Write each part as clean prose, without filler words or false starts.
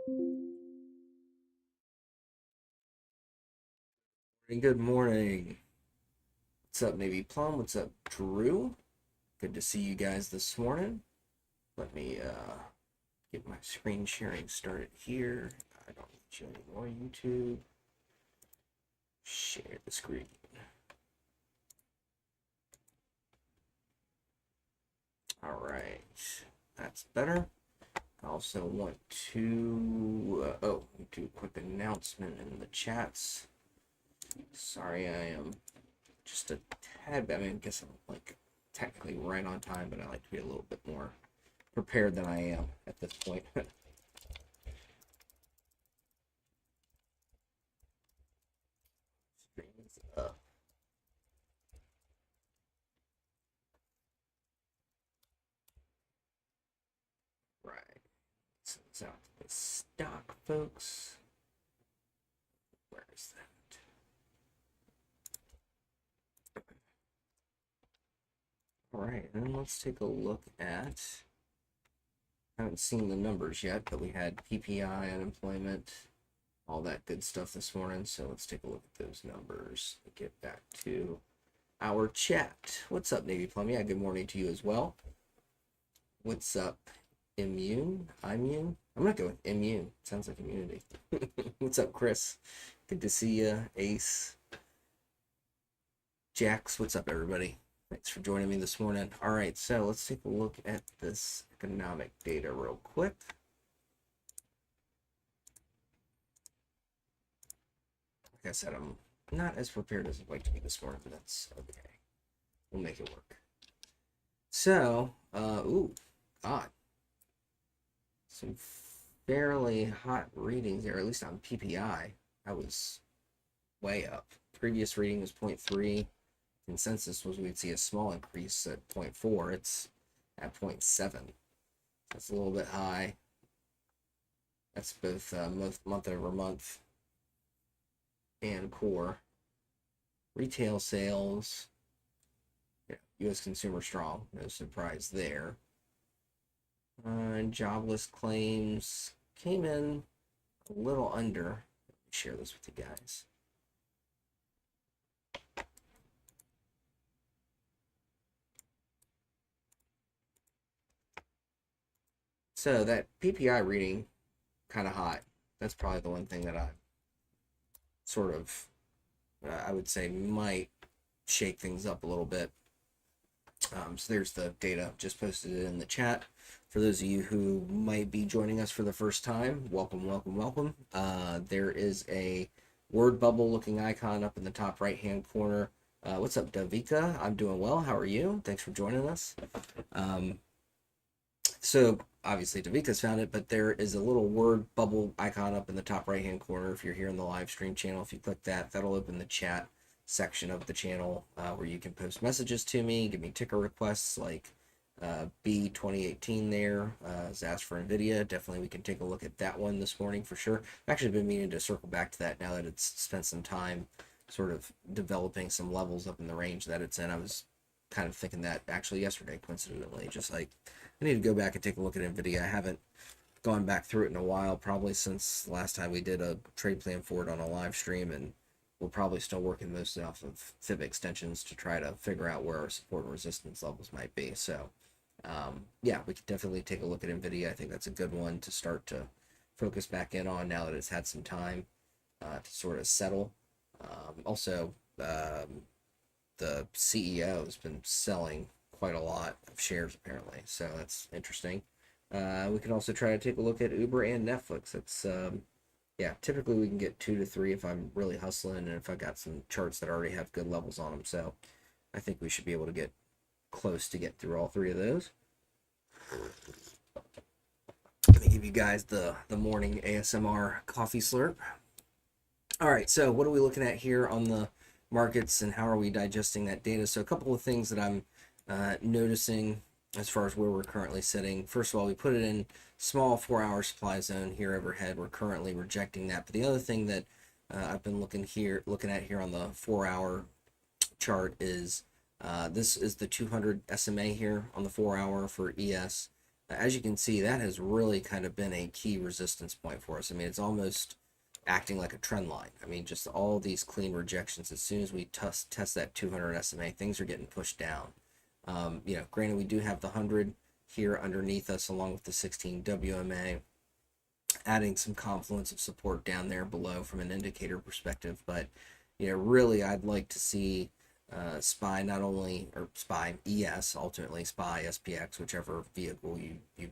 Good morning. What's up, Navy Plum? What's up, Drew? Good to see you guys this morning. Let me get my screen sharing started here. I don't need you anymore, YouTube. Share the screen. All right, that's better. I also want to do a quick announcement in the chats. Sorry, I am just a tad bit. I guess I'm like technically right on time, but I like to be a little bit more prepared than I am at this point. Screen's up. Right. So it's out to the stock, folks. Where is that? All right, and then let's take a look at. I haven't seen the numbers yet, but we had PPI, unemployment, all that good stuff this morning. So let's take a look at those numbers. Get back to our chat. What's up, Navy Plum? Yeah, good morning to you as well. What's up, Immune? Immune? I'm gonna go with Immune. Sounds like immunity. What's up, Chris? Good to see you, Ace. Jax, what's up, everybody? Thanks for joining me this morning. All right, so let's take a look at this economic data real quick. Like I said, I'm not as prepared as I'd like to be this morning, but that's okay. We'll make it work. So, God. Some fairly hot readings there, at least on PPI. I was way up. Previous reading was 0.3. Consensus was we'd see a small increase at 0.4. It's at 0.7. That's a little bit high. That's both month over month and core. Retail sales, U.S. consumer strong, no surprise there. Jobless claims came in a little under. Let me share this with you guys. So that PPI reading, kind of hot. That's probably the one thing that I sort of, I would say might shake things up a little bit. So there's the data. Just posted it in the chat. For those of you who might be joining us for the first time, welcome, welcome, welcome. There is a word bubble looking icon up in the top right hand corner. What's up, Davika? I'm doing well. How are you? Thanks for joining us. So obviously Davika's found it, but there is a little word bubble icon up in the top right hand corner. If you're here in the live stream channel, if you click that, that'll open the chat section of the channel where you can post messages to me, give me ticker requests like B2018 there is asked for NVIDIA. Definitely we can take a look at that one this morning for sure. I've actually been meaning to circle back to that now that it's spent some time sort of developing some levels up in the range that it's in. I was kind of thinking that actually yesterday, coincidentally, just like I need to go back and take a look at NVIDIA. I haven't gone back through it in a while, probably since the last time we did a trade plan for it on a live stream, and we're probably still working mostly off of fib extensions to try to figure out where our support and resistance levels might be. So yeah, we could definitely take a look at NVIDIA. I think that's a good one to start to focus back in on now that it's had some time to sort of settle. Also, the CEO has been selling quite a lot of shares apparently, so that's interesting. We can also try to take a look at Uber and Netflix. It's yeah, typically we can get 2 to 3 if I'm really hustling and if I got some charts that already have good levels on them. So I think we should be able to get close to get through all 3 of those. Let me give you guys the morning ASMR coffee slurp. All right, so what are we looking at here on the markets and how are we digesting that data? So a couple of things that I'm noticing as far as where we're currently sitting. First of all, we put it in small 4-hour supply zone here overhead. We're currently rejecting that. But the other thing that I've been looking at here on the 4-hour chart is this is the 200 SMA here on the 4-hour for ES. As you can see, that has really kind of been a key resistance point for us. I mean, it's almost acting like a trend line. I mean, just all these clean rejections. As soon as we test that 200 SMA, things are getting pushed down. Granted, we do have the 100 here underneath us along with the 16 WMA, adding some confluence of support down there below from an indicator perspective. But, really I'd like to see SPY not only, or SPY ES, ultimately SPY SPX, whichever vehicle you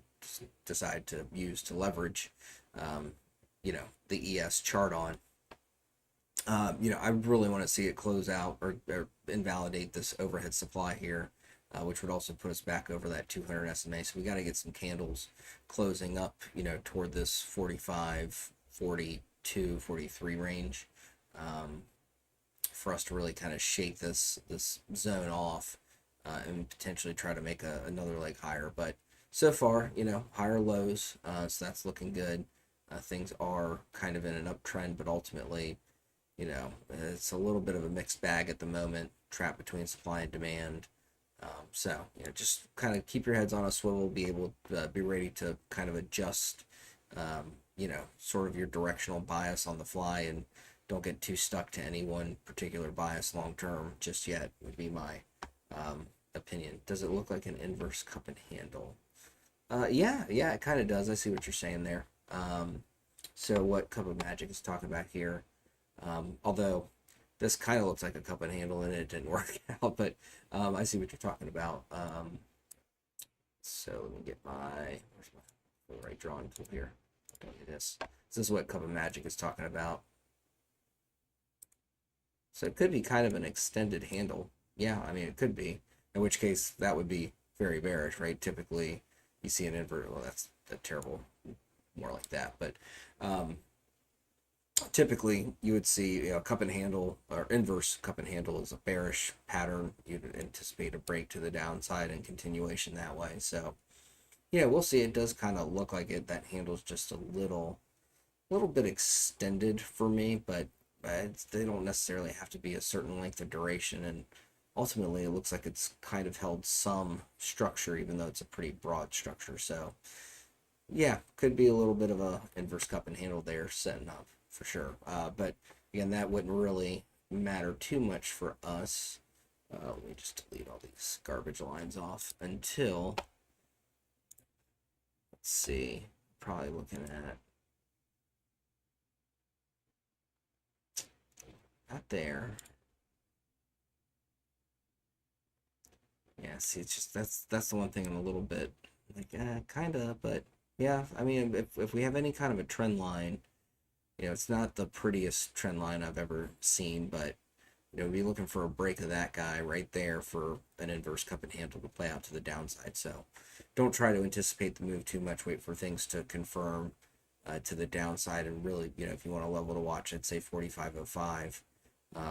decide to use to leverage, um, the ES chart on. I really want to see it close out or invalidate this overhead supply here, which would also put us back over that 200 SMA. So we got to get some candles closing up, toward this 45, 42, 43 range, for us to really kind of shake this zone off, and potentially try to make another leg higher. But so far, higher lows, so that's looking good. Things are kind of in an uptrend, but ultimately, it's a little bit of a mixed bag at the moment, trapped between supply and demand. Just kind of keep your heads on a swivel, be able to be ready to kind of adjust, sort of your directional bias on the fly, and don't get too stuck to any one particular bias long term just yet, would be my opinion. Does it look like an inverse cup and handle? Yeah, it kind of does. I see what you're saying there. So what Cup of Magic is talking about here, although this kind of looks like a cup and handle and it didn't work out, but I see what you're talking about. So let me get where's my right drawing tool here? Don't do this. This is what Cup of Magic is talking about. So it could be kind of an extended handle. Yeah, I mean, it could be. In which case, that would be very bearish, right? Typically, you see an invert. Well, that's a terrible, more like that. But typically, you would see cup and handle or inverse cup and handle is a bearish pattern. You'd anticipate a break to the downside and continuation that way. So, we'll see. It does kind of look like it. That handle's just a little bit extended for me, but they don't necessarily have to be a certain length of duration, and ultimately it looks like it's kind of held some structure, even though it's a pretty broad structure. So yeah, could be a little bit of a inverse cup and handle there setting up for sure, but again, that wouldn't really matter too much for us. Let me just delete all these garbage lines off until, let's see, probably looking at not there. Yeah, see, it's just that's the one thing I'm a little bit like, kind of, but yeah, I mean, if we have any kind of a trend line, it's not the prettiest trend line I've ever seen, but be looking for a break of that guy right there for an inverse cup and handle to play out to the downside. So don't try to anticipate the move too much. Wait for things to confirm to the downside, and really, if you want a level to watch, I'd say 45.05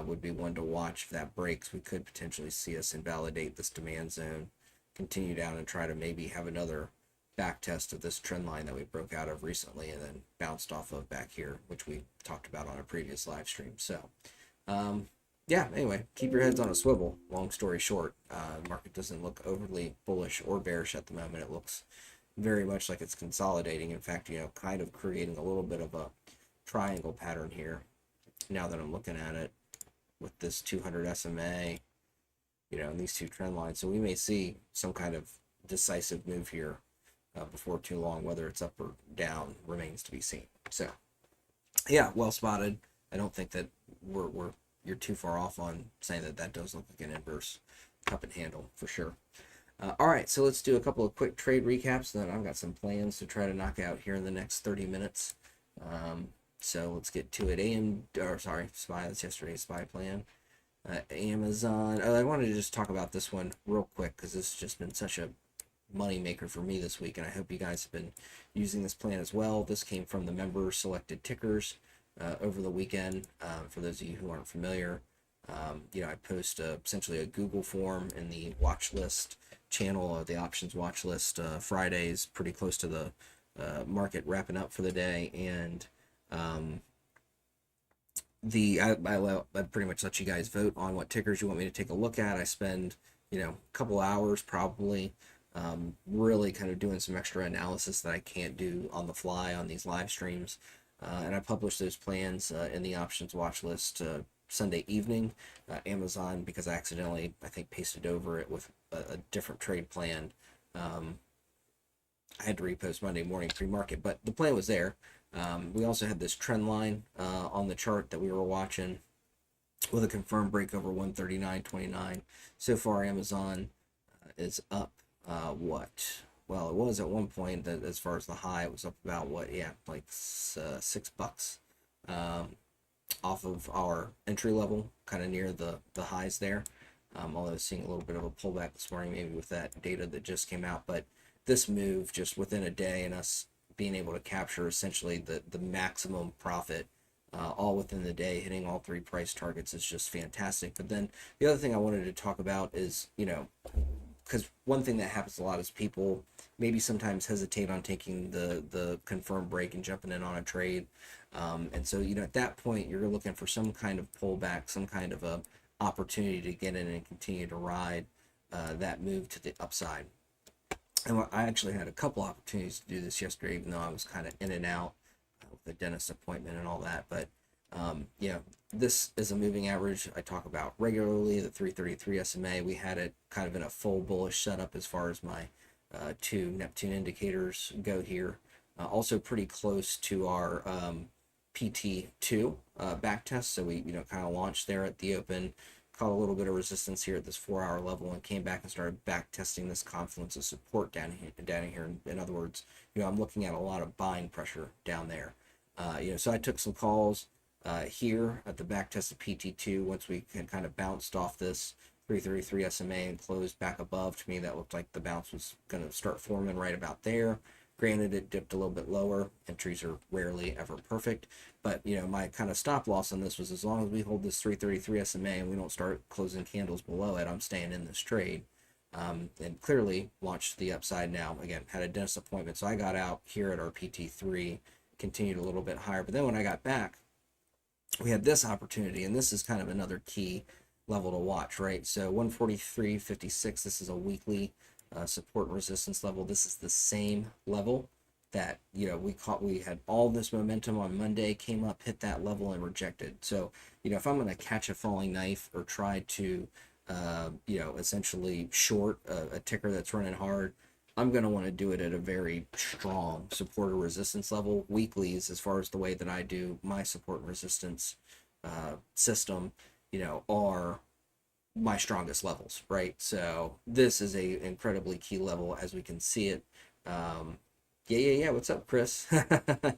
would be one to watch. If that breaks, we could potentially see us invalidate this demand zone, continue down, and try to maybe have another back test of this trend line that we broke out of recently and then bounced off of back here, which we talked about on a previous live stream. So yeah, anyway, keep your heads on a swivel. Long story short, the market doesn't look overly bullish or bearish at the moment. It looks very much like it's consolidating. In fact, kind of creating a little bit of a triangle pattern here now that I'm looking at it with this 200 SMA, and these two trend lines. So we may see some kind of decisive move here before too long. Whether it's up or down remains to be seen. So yeah, well spotted. I don't think that you're too far off on saying that does look like an inverse cup and handle for sure. All right, so let's do a couple of quick trade recaps, and then I've got some plans to try to knock out here in the next 30 minutes. So let's get to it. SPY, that's yesterday's SPY plan. Amazon. I wanted to just talk about this one real quick because this has just been such a money maker for me this week, and I hope you guys have been using this plan as well. This came from the member selected tickers over the weekend. For those of you who aren't familiar, I post essentially a Google form in the watch list channel of the options watch list Fridays, pretty close to the market wrapping up for the day, and I pretty much let you guys vote on what tickers you want me to take a look at. I spend a couple hours probably really kind of doing some extra analysis that I can't do on the fly on these live streams. And I published those plans in the options watch list Sunday evening. Amazon, because I accidentally, I think, pasted over it with a different trade plan. I had to repost Monday morning pre-market, but the plan was there. We also had this trend line on the chart that we were watching with a confirmed break over 139.29. So far, Amazon is up what? Well, it was at one point that as far as the high, it was up about what? Yeah, like $6 off of our entry level, kind of near the highs there. Although seeing a little bit of a pullback this morning, maybe with that data that just came out, but this move just within a day and us being able to capture essentially the maximum profit all within the day, hitting all three price targets is just fantastic. But then the other thing I wanted to talk about is, because one thing that happens a lot is people maybe sometimes hesitate on taking the confirmed break and jumping in on a trade. And so, at that point, you're looking for some kind of pullback, some kind of a opportunity to get in and continue to ride that move to the upside. And I actually had a couple opportunities to do this yesterday, even though I was kind of in and out with the dentist appointment and all that. But this is a moving average I talk about regularly, the 333 SMA. We had it kind of in a full bullish setup as far as my two Neptune indicators go here. Also pretty close to our PT2 back test. So we, kind of launched there at the open, caught a little bit of resistance here at this 4-hour level and came back and started back testing this confluence of support down here. In other words, I'm looking at a lot of buying pressure down there. So I took some calls here at the back test of PT2 once we had kind of bounced off this 333 SMA and closed back above. To me, that looked like the bounce was going to start forming right about there. Granted, it dipped a little bit lower. Entries are rarely ever perfect, but my kind of stop loss on this was as long as we hold this 333 SMA and we don't start closing candles below it, I'm staying in this trade. And clearly launched the upside now. Again, had a dentist appointment, so I got out here at our PT3, continued a little bit higher. But then when I got back, we had this opportunity, and this is kind of another key level to watch, right? So 143.56, this is a weekly support and resistance level. This is the same level that we had all this momentum on Monday, came up, hit that level, and rejected. So if I'm going to catch a falling knife or try to essentially short a ticker that's running hard, I'm going to want to do it at a very strong support or resistance level. Weeklies, as far as the way that I do my support and resistance system, are my strongest levels, right? So this is a incredibly key level as we can see it. Yeah. What's up, Chris?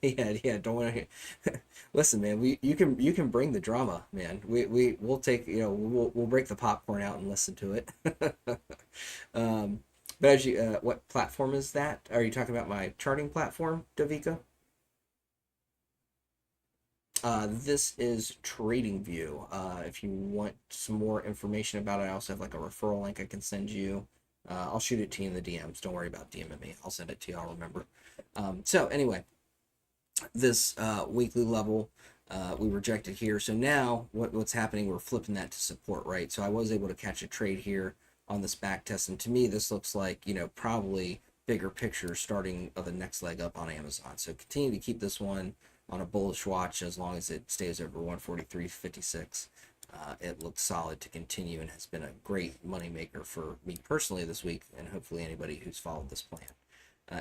Yeah. Don't want to listen, man. You can bring the drama, man. We'll take we'll break the popcorn out and listen to it. But as you, what platform is that? Are you talking about my charting platform, Davika? This is TradingView. If you want some more information about it, I also have like a referral link I can send you. I'll shoot it to you in the DMs. Don't worry about DMing me. I'll send it to you. I'll remember. So anyway, this weekly level we rejected here. So now what's happening? We're flipping that to support, right? So I was able to catch a trade here on this back test, and to me, this looks like probably bigger picture starting of the next leg up on Amazon. So continue to keep this one on a bullish watch as long as it stays over 143.56. It looks solid to continue and has been a great moneymaker for me personally this week, and hopefully anybody who's followed this plan.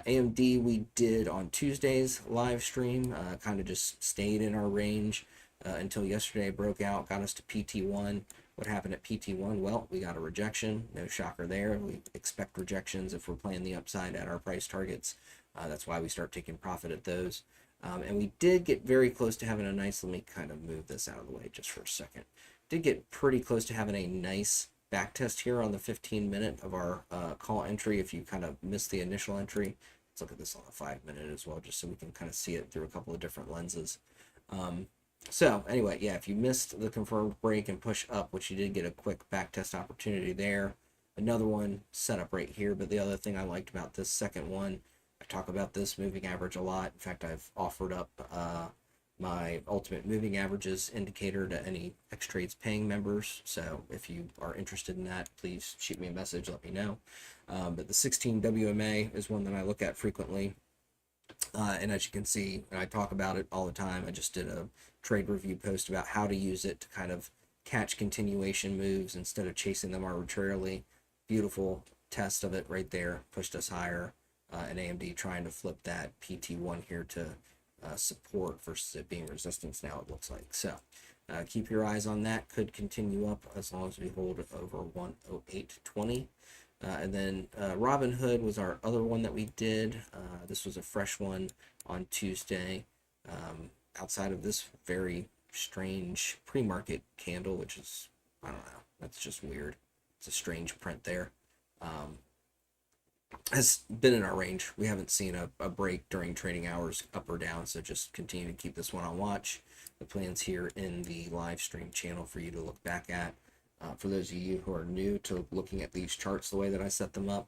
AMD we did on Tuesday's live stream, kind of just stayed in our range until yesterday broke out, got us to PT1. What happened at PT1? Well, we got a rejection. No shocker there. We expect rejections if we're playing the upside at our price targets. That's why we start taking profit at those. And we did get very close to having a nice, let me kind of move this out of the way just for a second. Did get pretty close to having a nice back test here on the 15-minute of our call entry. If you kind of missed the initial entry, let's look at this on the 5-minute as well, just so we can kind of see it through a couple of different lenses. So anyway, yeah, if you missed the confirmed break and push up, which you did get a quick back test opportunity there, another one set up right here. But the other thing I liked about this second one, I talk about this moving average a lot. In fact, I've offered up my ultimate moving averages indicator to any Xtrades paying members. So if you are interested in that, please shoot me a message, let me know. But the 16 WMA is one that I look at frequently. And as you can see, and I talk about it all the time, I just did a trade review post about how to use it to kind of catch continuation moves instead of chasing them arbitrarily. Beautiful test of it right there, pushed us higher. And AMD trying to flip that PT1 here to support versus it being resistance now, it looks like. So keep your eyes on that. Could continue up as long as we hold it over 108.20. And then Robinhood was our other one that we did. This was a fresh one on Tuesday. Outside of this very strange pre-market candle, which is, I don't know, that's just weird. It's a strange print there. Has been in our range. We haven't seen a break during trading hours up or down, so just continue to keep this one on watch. The plan's here in the live stream channel for you to look back at. For those of you who are new to looking at these charts the way that I set them up,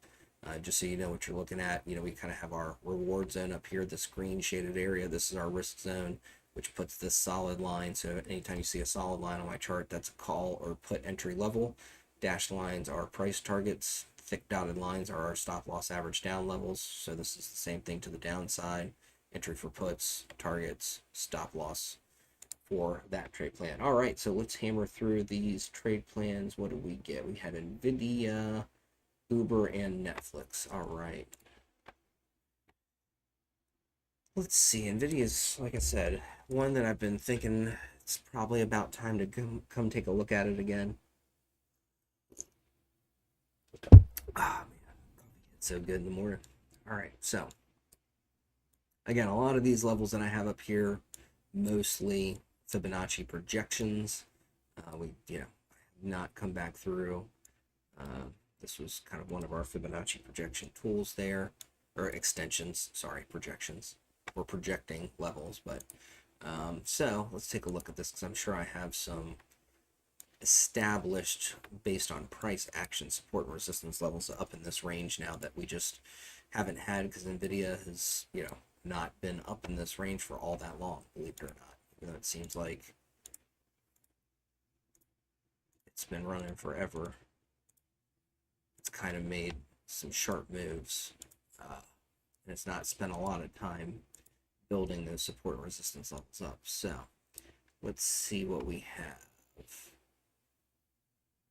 just so you know what you're looking at, you know, we kind of have our reward zone up here, this green shaded area. This is our risk zone, which puts this solid line. So anytime you see a solid line on my chart, that's a call or put entry level. Dashed lines are price targets. Thick dotted lines are our stop loss average down levels. So this is the same thing to the downside. Entry for puts, targets, stop loss for that trade plan. All right, so let's hammer through these trade plans. What did we get? We had Nvidia, Uber, and Netflix. All right. Let's see. Nvidia's, like I said, one that I've been thinking it's probably about time to come take a look at it again. Ah, man, it's so good in the morning. All right, so again, a lot of these levels that I have up here, mostly Fibonacci projections. We, you know, not come back through. This was kind of one of our Fibonacci projection tools there, or extensions, sorry, projections. We're projecting levels, but so let's take a look at this because I'm sure I have some established based on price action support and resistance levels up in this range now that we just haven't had because Nvidia has, you know, not been up in this range for all that long, believe it or not. You know, it seems like it's been running forever. It's kind of made some sharp moves, and it's not spent a lot of time building those support and resistance levels up. So let's see what we have.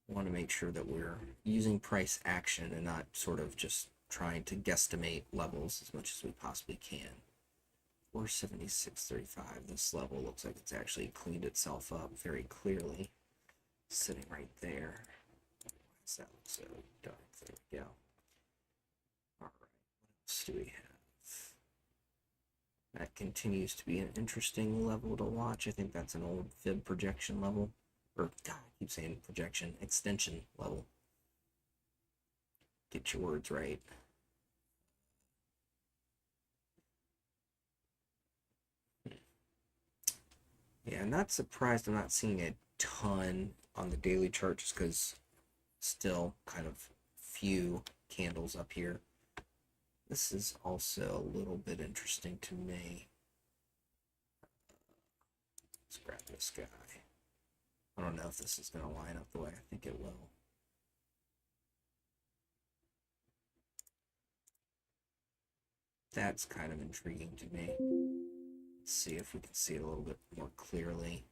I want to make sure that we're using price action and not sort of just trying to guesstimate levels as much as we possibly can. 476.35. This level looks like it's actually cleaned itself up very clearly, sitting right there. Why does that look so dark? There we go. All right, what else do we have? That continues to be an interesting level to watch. I think that's an old fib projection level, or God, I keep saying projection, extension level. Get your words right. Yeah, I'm not surprised I'm not seeing a ton on the daily chart just because still kind of few candles up here. This is also a little bit interesting to me. Let's grab this guy. I don't know if this is going to line up the way I think it will. That's kind of intriguing to me. Let's see if we can see it a little bit more clearly.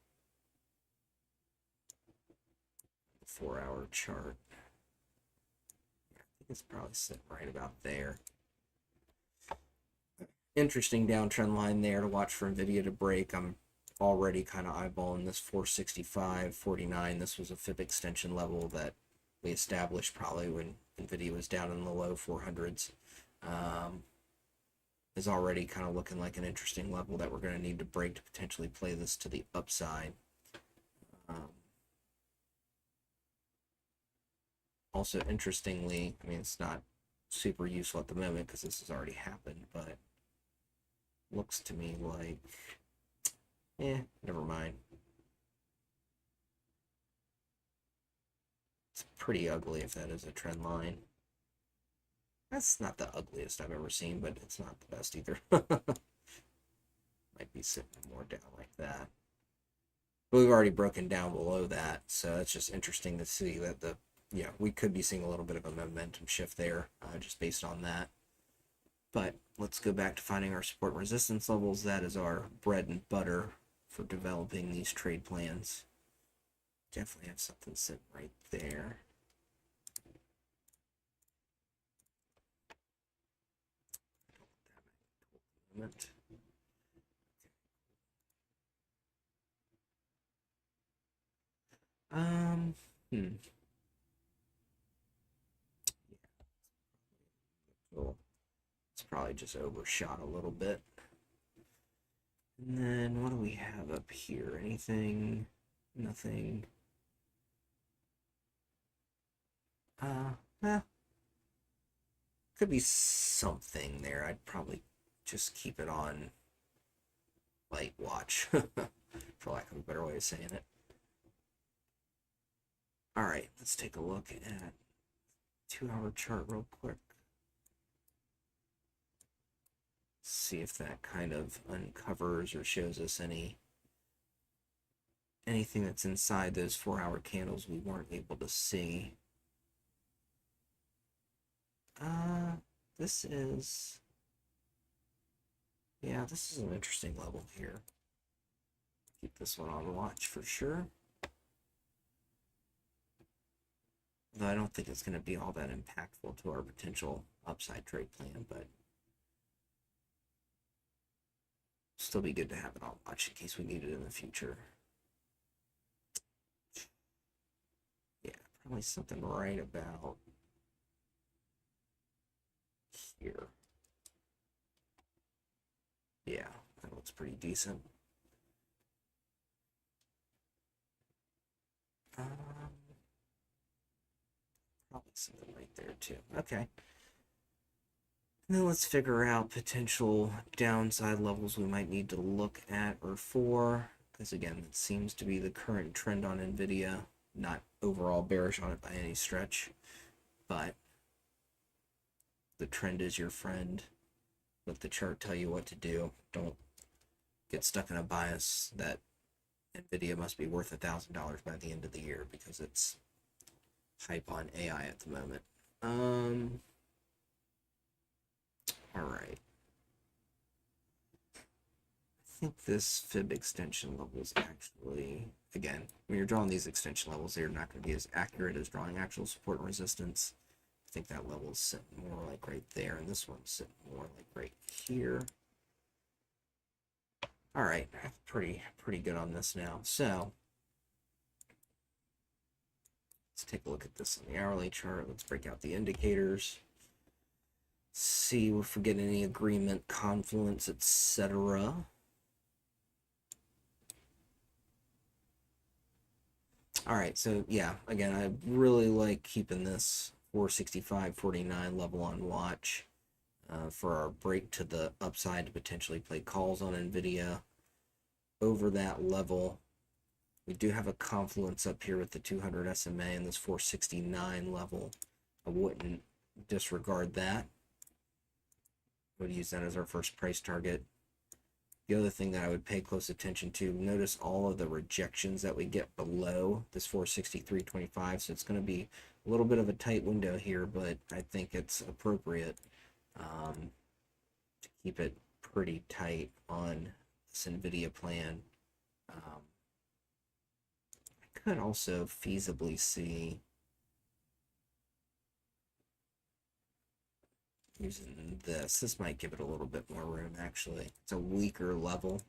The 4-hour chart. Yeah, I think it's probably sitting right about there. Interesting downtrend line there to watch for Nvidia to break. I'm already kind of eyeballing this 465.49. This was a fib extension level that we established probably when Nvidia was down in the low 400s. Is already kind of looking like an interesting level that we're going to need to break to potentially play this to the upside. Also, interestingly, I mean, it's not super useful at the moment because this has already happened, but looks to me like, never mind. It's pretty ugly if that is a trend line. That's not the ugliest I've ever seen, but it's not the best either. Might be sitting more down like that. But we've already broken down below that, so it's just interesting to see that we could be seeing a little bit of a momentum shift there, just based on that. But let's go back to finding our support and resistance levels. That is our bread and butter for developing these trade plans. Definitely have something sitting right there. Moment. Hmm. Cool. It's probably just overshot a little bit. And then what do we have up here? Anything? Nothing. Eh, could be something there. I'd probably just keep it on light watch, for lack of a better way of saying it. All right, let's take a look at 2-hour chart real quick. See if that kind of uncovers or shows us anything that's inside those 4-hour candles we weren't able to see. This is, yeah, this is an interesting level here. Keep this one on watch for sure. Though I don't think it's going to be all that impactful to our potential upside trade plan, but still be good to have it on watch in case we need it in the future. Yeah, probably something right about here. Yeah, that looks pretty decent. Probably something right there too. Okay. And then let's figure out potential downside levels we might need to look at or for. Because again, it seems to be the current trend on NVIDIA. Not overall bearish on it by any stretch, but the trend is your friend. Let the chart tell you what to do. Don't get stuck in a bias that NVIDIA must be worth $1,000 by the end of the year because it's hype on AI at the moment. All right. I think this fib extension level is actually, again, when you're drawing these extension levels, they're not going to be as accurate as drawing actual support and resistance. I think that level is sitting more like right there, and this one's sitting more like right here. All right, pretty good on this now. So let's take a look at this on the hourly chart. Let's break out the indicators. See if we get any agreement, confluence, etc. All right, so yeah, again, I really like keeping this 465.49 level on watch for our break to the upside to potentially play calls on NVIDIA over that level. We do have a confluence up here with the 200 SMA and this 469 level. I wouldn't disregard that. Would use that as our first price target. The other thing that I would pay close attention to, notice all of the rejections that we get below this 463.25. So it's going to be a little bit of a tight window here, but I think it's appropriate to keep it pretty tight on this NVIDIA plan. I could also feasibly see using this. This might give it a little bit more room, actually. It's a weaker level.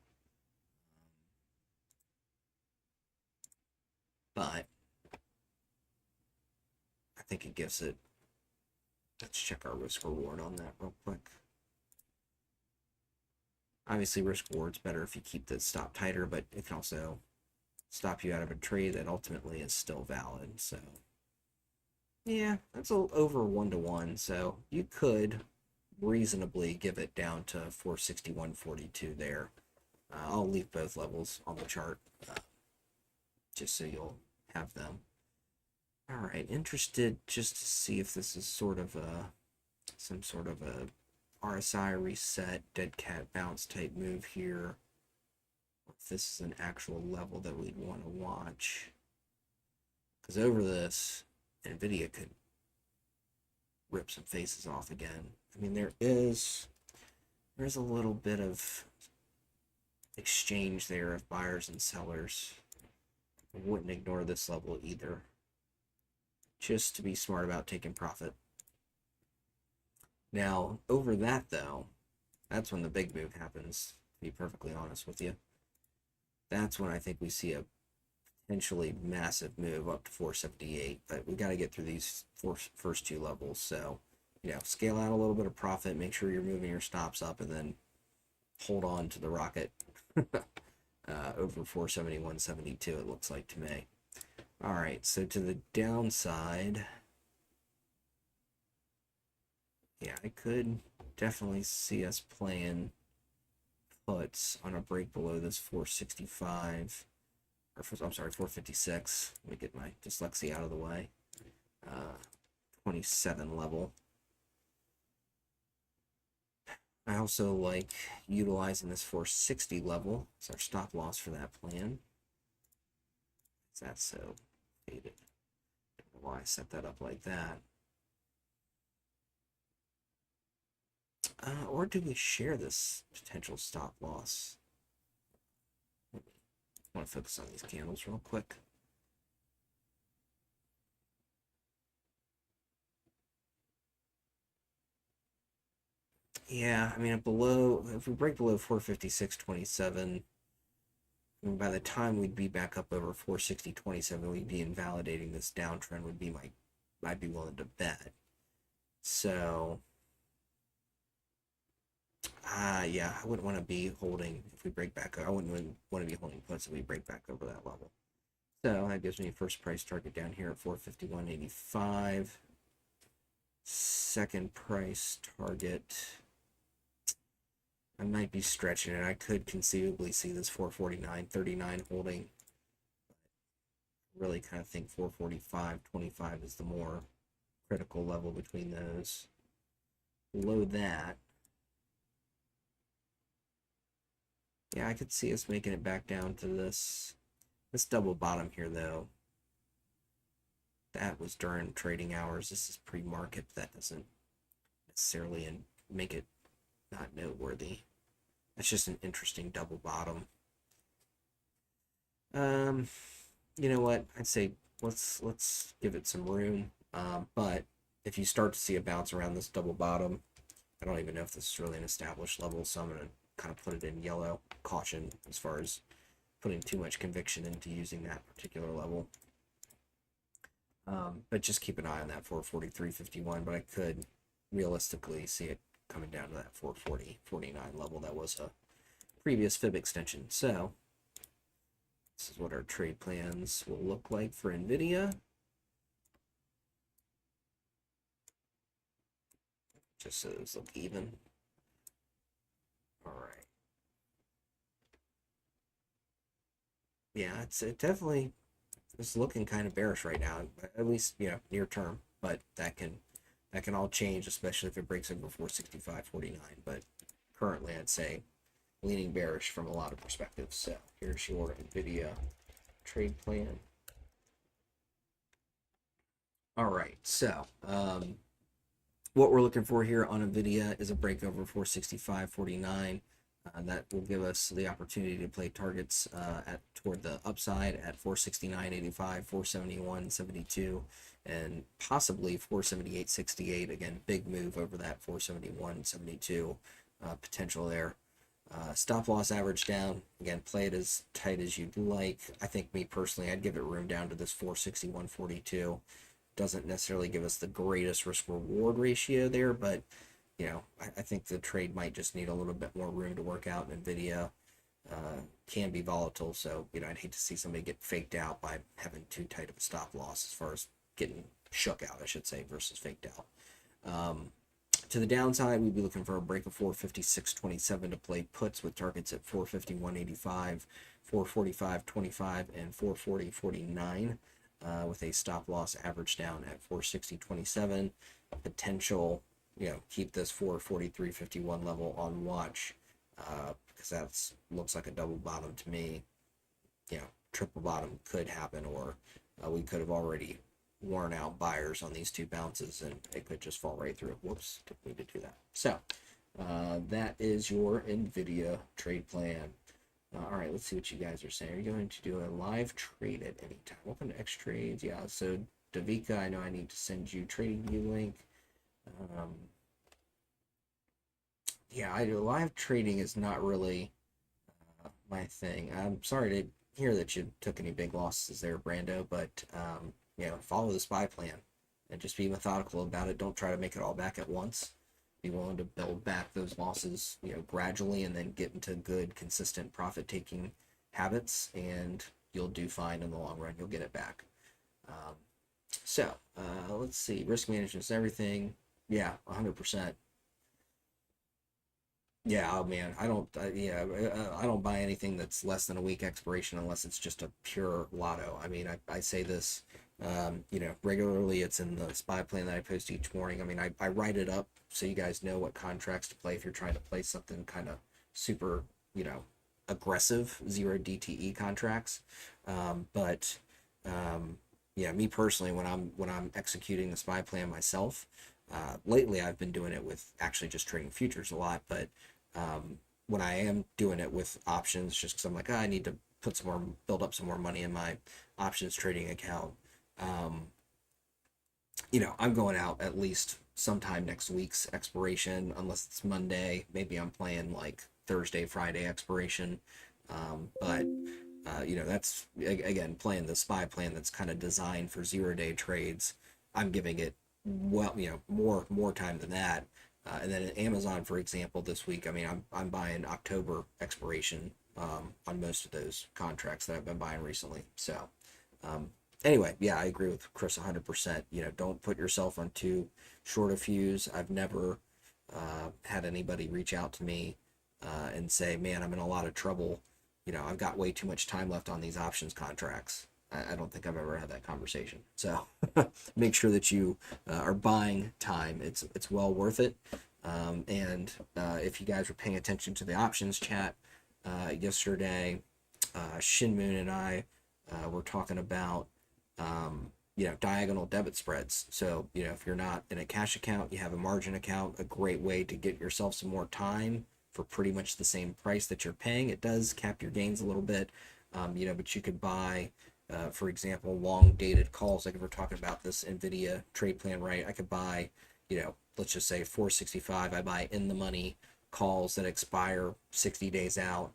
But I think it gives it. Let's check our risk reward on that real quick. Obviously, risk reward's better if you keep the stop tighter, but it can also stop you out of a trade that ultimately is still valid. So yeah, that's over 1-to-1. So you could reasonably give it down to 461.42 there. I'll leave both levels on the chart just so you'll have them. All right, interested just to see if this is sort of some sort of a RSI reset, dead cat bounce type move here. if this is an actual level that we'd want to watch. Because over this, NVIDIA could rip some faces off again. I mean, there's a little bit of exchange there of buyers and sellers. I wouldn't ignore this level either. Just to be smart about taking profit. Now, over that though, that's when the big move happens, to be perfectly honest with you. That's when I think we see a potentially massive move up to 478, but we got to get through these first two levels. So, scale out a little bit of profit, make sure you're moving your stops up, and then hold on to the rocket over 471.72, it looks like to me. All right, so to the downside, yeah, I could definitely see us playing puts on a break below this 465. I'm sorry, 456. Let me get my dyslexia out of the way. 27 level. I also like utilizing this 460 level as our stop loss for that plan. That's so faded. Don't know why I set that up like that. Or do we share this potential stop loss? I want to focus on these candles real quick. Yeah, I mean, if we break below 456.27, by the time we'd be back up over 460.27, we'd be invalidating this downtrend, would be I'd be willing to bet. So, yeah, I wouldn't want to be holding if we break back. I wouldn't want to be holding puts if we break back over that level. So that gives me a first price target down here at 451.85. Second price target, I might be stretching it. I could conceivably see this 449.39 holding. Really kind of think 445.25 is the more critical level between those. Below that, yeah, I could see us making it back down to this double bottom here, though. That was during trading hours. This is pre-market. That doesn't necessarily make it not noteworthy. That's just an interesting double bottom. You know what? I'd say let's give it some room. But if you start to see a bounce around this double bottom, I don't even know if this is really an established level, so I'm gonna kind of put it in yellow. Caution as far as putting too much conviction into using that particular level. But just keep an eye on that 443.51. But I could realistically see it coming down to that 440.49 level. That was a previous fib extension. So this is what our trade plans will look like for NVIDIA. Just so those look even. All right. Yeah, it definitely is looking kind of bearish right now, at least near term. But that can all change, especially if it breaks over 465.49. But currently, I'd say leaning bearish from a lot of perspectives. So here's your NVIDIA trade plan. All right, so what we're looking for here on NVIDIA is a break over 465.49. That will give us the opportunity to play targets toward the upside at 469.85, 471.72, and possibly 478.68. Again, big move over that 471.72 potential there. Stop loss average down. Again, play it as tight as you'd like. I think me personally, I'd give it room down to this 461.42. Doesn't necessarily give us the greatest risk reward ratio there, but I think the trade might just need a little bit more room to work out. NVIDIA can be volatile, so I'd hate to see somebody get faked out by having too tight of a stop loss as far as getting shook out, I should say, versus faked out. To the downside, we'd be looking for a break of 456.27 to play puts with targets at 451.85, 445.25, and 440.49. With a stop loss average down at 460.27. Potential, keep this 443.51 level on watch because because that's looks like a double bottom to me. You know, triple bottom could happen, or we could have already worn out buyers on these two bounces and it could just fall right through. Whoops, didn't need to do that. So that is your NVIDIA trade plan. All right, let's see what you guys are saying. Are you going to do a live trade at any time? Welcome to Xtrades. Yeah, so Davika, I know I need to send you trading view link. Yeah, live trading is not really my thing. I'm sorry to hear that you took any big losses there, Brando, but you know, follow the SPY plan and just be methodical about it. Don't try to make it all back at once. Be willing to build back those losses, you know, gradually, and then get into good, consistent profit-taking habits, and you'll do fine in the long run. You'll get it back. Let's see. Risk management is everything. Yeah, 100%. Yeah, oh man, I don't buy anything that's less than a week expiration unless it's just a pure lotto. I mean, I say this, you know, regularly. It's in the SPY plan that I post each morning. I mean, I write it up so you guys know what contracts to play if you're trying to play something kind of super, you know, aggressive 0 DTE contracts. But yeah, me personally, when I'm executing the SPY plan myself, lately I've been doing it with actually just trading futures a lot, but when I am doing it with options, just because I'm like, oh, I need to build up some more money in my options trading account. You know, I'm going out at least sometime next week's expiration, unless it's Monday. Maybe I'm playing like Thursday, Friday expiration. But you know, that's again playing the SPY plan that's kind of designed for 0-day trades. I'm giving it, well, you know, more time than that. And then at Amazon, for example, this week, I mean, I'm buying October expiration on most of those contracts that I've been buying recently. So anyway, yeah, I agree with Chris 100%. You know, don't put yourself on too short a fuse. I've never had anybody reach out to me and say, man, I'm in a lot of trouble. You know, I've got way too much time left on these options contracts. I don't think I've ever had that conversation. So make sure that you are buying time. It's well worth it. And if you guys were paying attention to the options chat yesterday, Shin Moon and I were talking about you know, diagonal debit spreads. So, you know, if you're not in a cash account, you have a margin account, a great way to get yourself some more time for pretty much the same price that you're paying. It does cap your gains a little bit, you know, but you could buy, for example, long dated calls. Like if we're talking about this NVIDIA trade plan, right? I could buy, you know, let's just say 465. I buy in the money calls that expire 60 days out.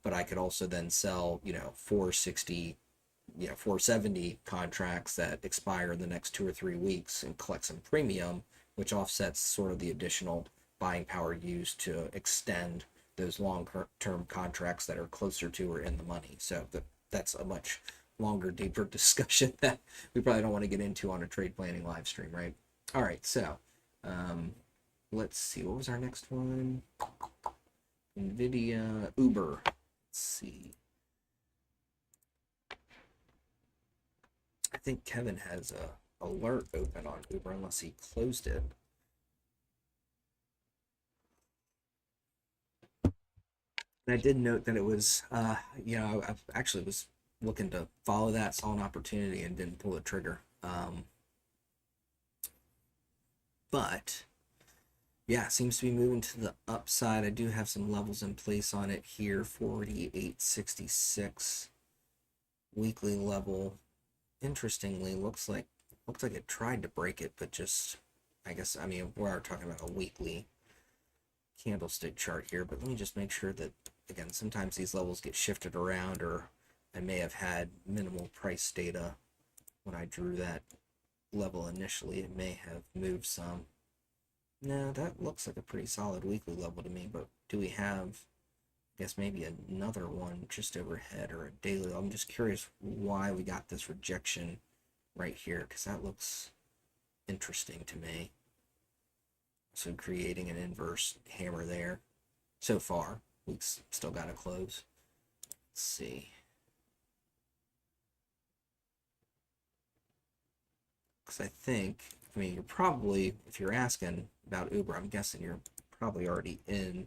But I could also then sell, you know, 460, you know, 470 contracts that expire in the next 2 or 3 weeks and collect some premium, which offsets sort of the additional buying power used to extend those long-term contracts that are closer to or in the money. So that's a much longer, deeper discussion that we probably don't want to get into on a trade planning live stream, right? All right, so let's see, what was our next one? NVIDIA, Uber. Let's see. I think Kevin has a alert open on Uber unless he closed it. And I did note that it was, you know, I actually was looking to follow that, saw an opportunity, and didn't pull the trigger. But yeah, seems to be moving to the upside. I do have some levels in place on it here. 48.66 weekly level. Interestingly, looks like it tried to break it, but just, I guess, I mean, we are talking about a weekly candlestick chart here, but let me just make sure that, again, sometimes these levels get shifted around, or I may have had minimal price data when I drew that level initially. It may have moved some. No, that looks like a pretty solid weekly level to me, but do we have, I guess, maybe another one just overhead, or a daily? I'm just curious why we got this rejection right here, because that looks interesting to me. So creating an inverse hammer there. So far, we've still got to close. Let's see. Because I think, I mean, you're probably, if you're asking about Uber, I'm guessing you're probably already in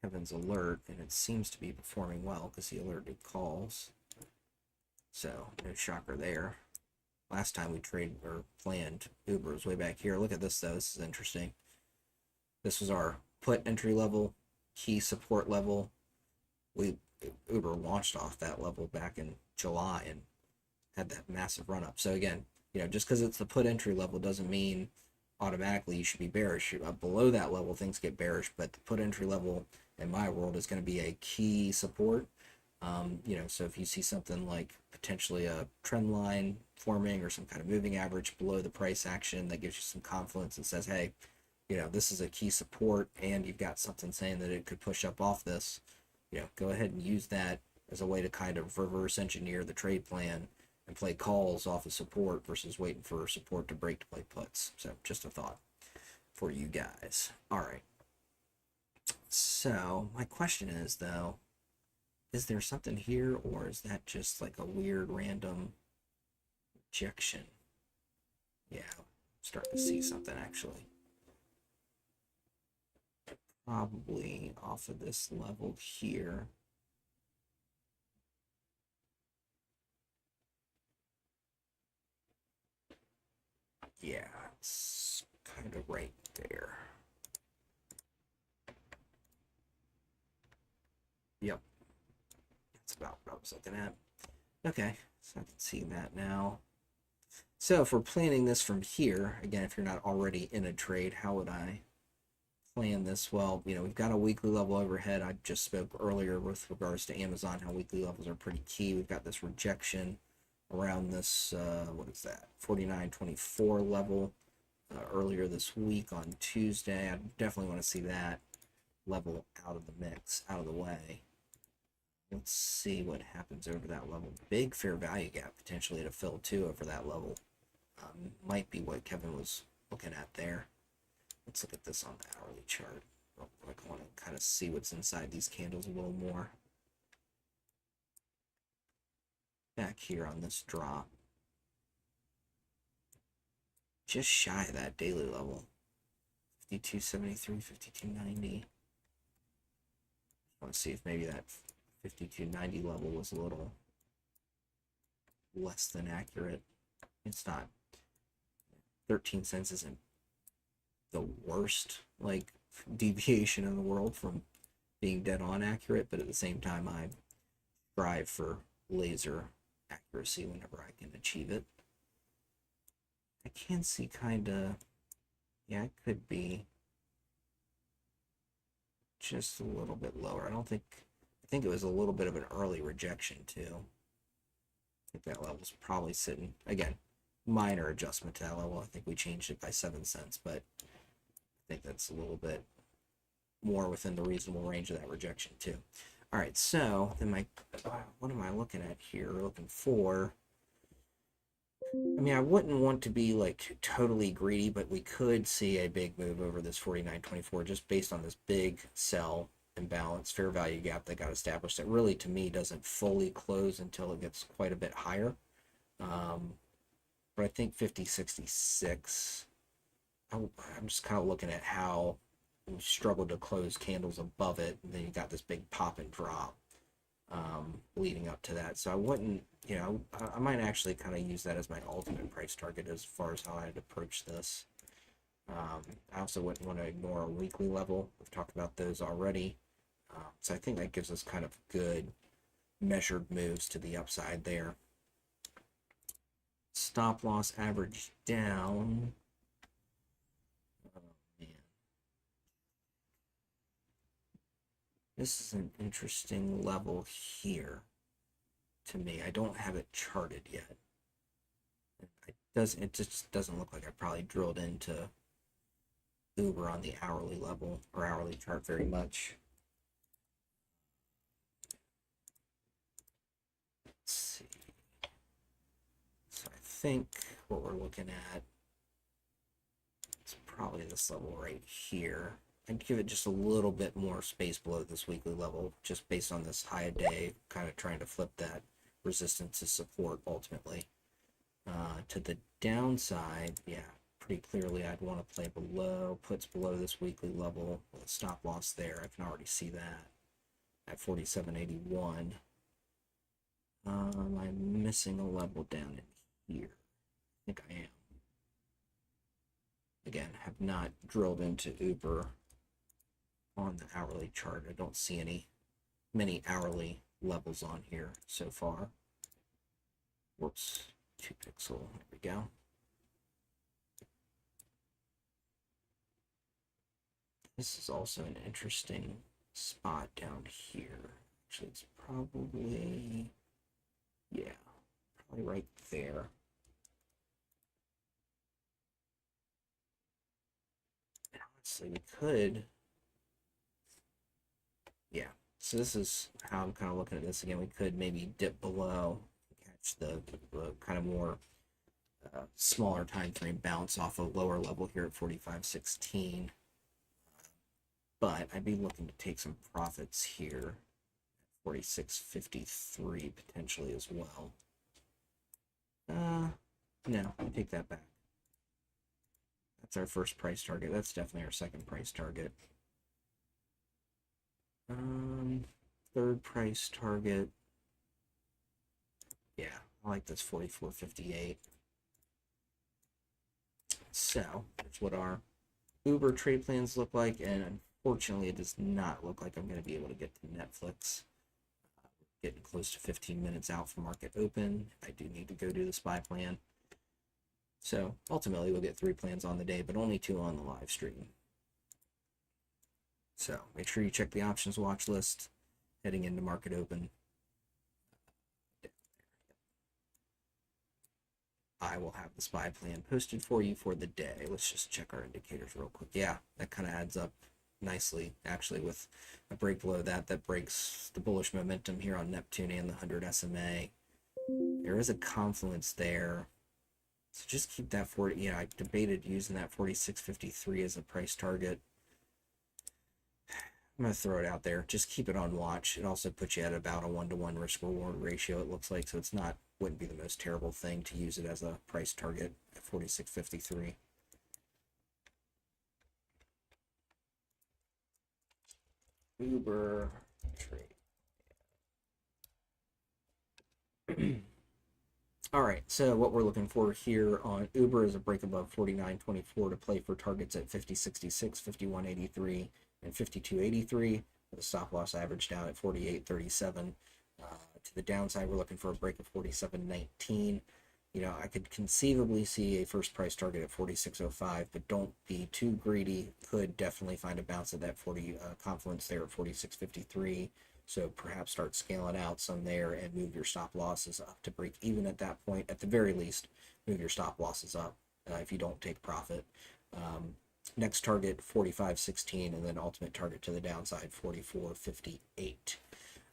Kevin's alert, and it seems to be performing well because he alerted calls. So no shocker there. Last time we traded or planned Uber was way back here. Look at this though. This is interesting. This was our put entry level, key support level. Uber launched off that level back in July and had that massive run up. So again, just because it's the put entry level doesn't mean automatically you should be bearish. Below that level, things get bearish, but the put entry level in my world is going to be a key support. So if you see something like potentially a trend line forming or some kind of moving average below the price action, that gives you some confidence and says, hey, this is a key support, and you've got something saying that it could push up off this, go ahead and use that as a way to kind of reverse engineer the trade plan and play calls off of support versus waiting for support to break to play puts. So just a thought for you guys. All right. So my question is, though, is there something here, or is that just like a weird random rejection? Yeah, I'm starting to see something actually. Probably off of this level here. Yeah, it's kind of right there. Yep. That's about what I was looking at. Okay, so I can see that now. So if we're planning this from here, again, if you're not already in a trade, how would I plan this? Well, we've got a weekly level overhead. I just spoke earlier with regards to Amazon, how weekly levels are pretty key. We've got this rejection around this, what is that, 49.24 level earlier this week on Tuesday. I definitely want to see that level out of the mix, out of the way. Let's see what happens over that level. Big fair value gap potentially to fill too over that level. Might be what Kevin was looking at there. Let's look at this on the hourly chart real quick. I want to kind of see what's inside these candles a little more. Back here on this drop. Just shy of that daily level. 52.73, 52.90. I want to see if maybe that 52.90 level was a little less than accurate. It's not. 13 cents isn't the worst deviation in the world from being dead on accurate, but at the same time I strive for laser accuracy whenever I can achieve it. I can see yeah, it could be just a little bit lower. I think it was a little bit of an early rejection too. I think that level's probably sitting, again, minor adjustment to that level. I think we changed it by 7 cents, but I think that's a little bit more within the reasonable range of that rejection too. All right, so then what am I looking at here? We're looking for, I mean, I wouldn't want to be totally greedy, but we could see a big move over this 49.24 just based on this big sell imbalance, fair value gap that got established that really, to me, doesn't fully close until it gets quite a bit higher. But I think 50.66, I'm just kind of looking at how we struggled to close candles above it, and then you got this big pop and drop leading up to that. So I wouldn't, I might actually kind of use that as my ultimate price target as far as how I'd approach this. I also wouldn't want to ignore a weekly level. We've talked about those already. So I think that gives us kind of good measured moves to the upside there. Stop loss average down. Oh, man. This is an interesting level here to me. I don't have it charted yet. It just doesn't look like I probably drilled into Uber on the hourly level or hourly chart very much. Let's see. So I think what we're looking at is probably this level right here. I'd give it just a little bit more space below this weekly level, just based on this high day, kind of trying to flip that resistance to support ultimately. To the downside, yeah, pretty clearly I'd want to play below, puts below this weekly level with a stop loss there. I can already see that at 47.81. I'm missing a level down in here. I think I am. Again, have not drilled into Uber on the hourly chart. I don't see many hourly levels on here so far. Whoops, 2 pixel. There we go. This is also an interesting spot down here. Actually, it's probably, yeah, probably right there. Honestly, we could, yeah. So this is how I'm kind of looking at this again. We could maybe dip below, catch the kind of more smaller time frame bounce off a lower level here at 45.16. But I'd be looking to take some profits here at 46.53 potentially as well. No, I'll take that back. That's our first price target. That's definitely our second price target. Third price target. Yeah, I like this 44.58. So that's what our Uber trade plans look like, and unfortunately it does not look like I'm going to be able to get to Netflix. Getting close to 15 minutes out from market open. I do need to go do the SPY plan. So ultimately we'll get 3 plans on the day, but only 2 on the live stream. So make sure you check the options watch list heading into market open. I will have the SPY plan posted for you for the day. Let's just check our indicators real quick. Yeah, that kind of adds up nicely, actually, with a break below that. That breaks the bullish momentum here on Neptune and the 100 SMA. There is a confluence there. So just keep that 40. Yeah, I debated using that 46.53 as a price target. I'm going to throw it out there. Just keep it on watch. It also puts you at about a 1-to-1 risk-reward ratio, it looks like. So it's not, wouldn't be the most terrible thing to use it as a price target at 46.53. Uber trade. All right, so what we're looking for here on Uber is a break above 49.24 to play for targets at 50.66, 51.83, and 52.83. The stop loss averaged down at 48.37. To the downside, we're looking for a break of 47.19. You know, I could conceivably see a first price target at 46.05, but don't be too greedy. Could definitely find a bounce at that 40 confluence there at 46.53. So perhaps start scaling out some there and move your stop losses up to break even at that point. At the very least, move your stop losses up if you don't take profit. Next target 45.16, and then ultimate target to the downside 44.58.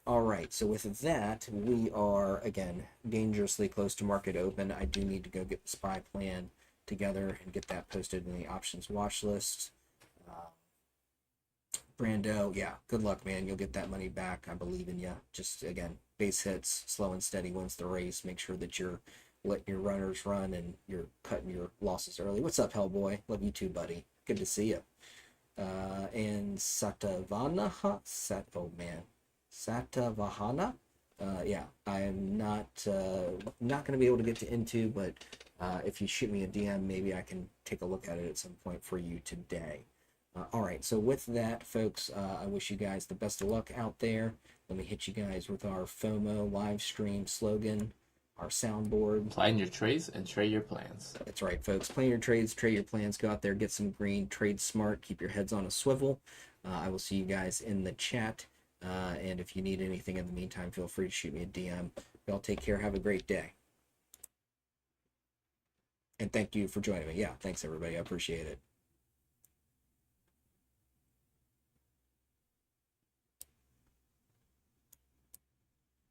All right, so with that, we are, again, dangerously close to market open. I do need to go get the SPY plan together and get that posted in the options watch list. Brando, yeah, good luck, man. You'll get that money back. I believe in you. Just, again, base hits, slow and steady wins the race. Make sure that you're letting your runners run and you're cutting your losses early. What's up, Hellboy? Love you too, buddy. Good to see you. And Satavahana, oh man, Satavahana. Yeah, I am not going to be able to get to into, but if you shoot me a DM, maybe I can take a look at it at some point for you today. All right, so with that, folks, I wish you guys the best of luck out there. Let me hit you guys with our FOMO live stream slogan, our soundboard. Plan your trades and trade your plans. That's right, folks. Plan your trades, trade your plans. Go out there, get some green, trade smart, keep your heads on a swivel. I will see you guys in the chat. And if you need anything in the meantime, feel free to shoot me a DM. Y'all take care. Have a great day. And thank you for joining me. Yeah, thanks, everybody. I appreciate it.